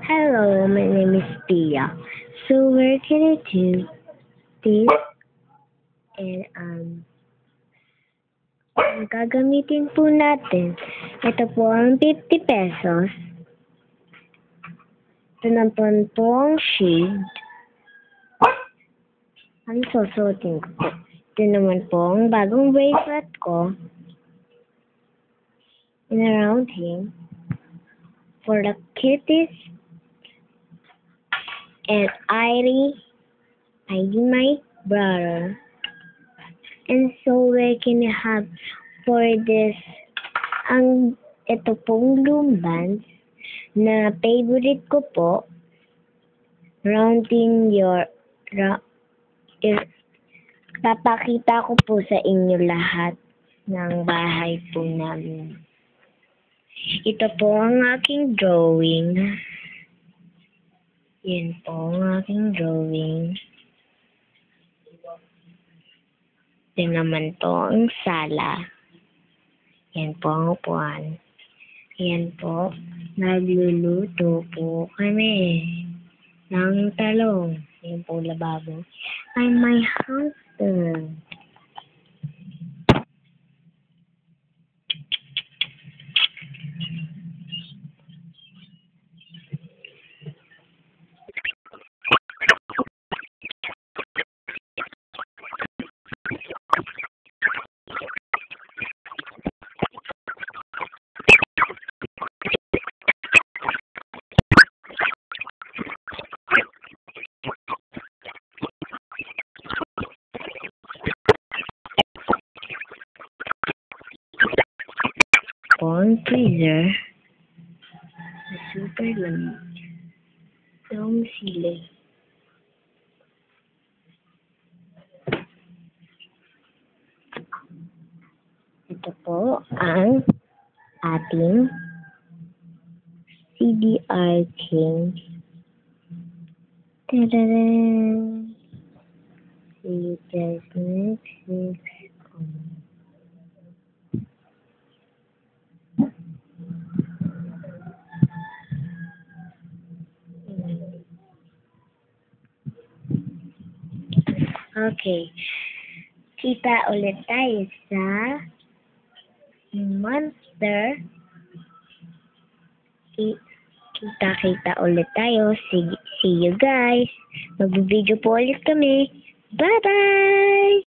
Hello, my name is Pia. So we're gonna do this and ang gagamitin po natin, ito po ang 50 pesos. Ito naman po ang shade. Ang susuotin ko po. Ito naman po ang bagong bracelet ko. And around him. For the kitties. And ID my brother. And so we're gonna have for this ito pong lumban na favorite ko po, rounding papakita ko po sa inyo lahat ng bahay po namin. Ito po ang aking drawing. Yan po ang aking drawing. Ito naman po ang sala. Yan po ang upuan. Yan po. Nagluluto po kami ng talong. Yan po lababo. I'm my husband. Ang freezer na super lamig. Ang sili. Ito po ang ating CDR King. Ta-da-da! See you guys next week. Okay. Kita ulit tayo sa Monster. Kita ulit tayo. See you guys. Mag-video po ulit kami. Bye-bye!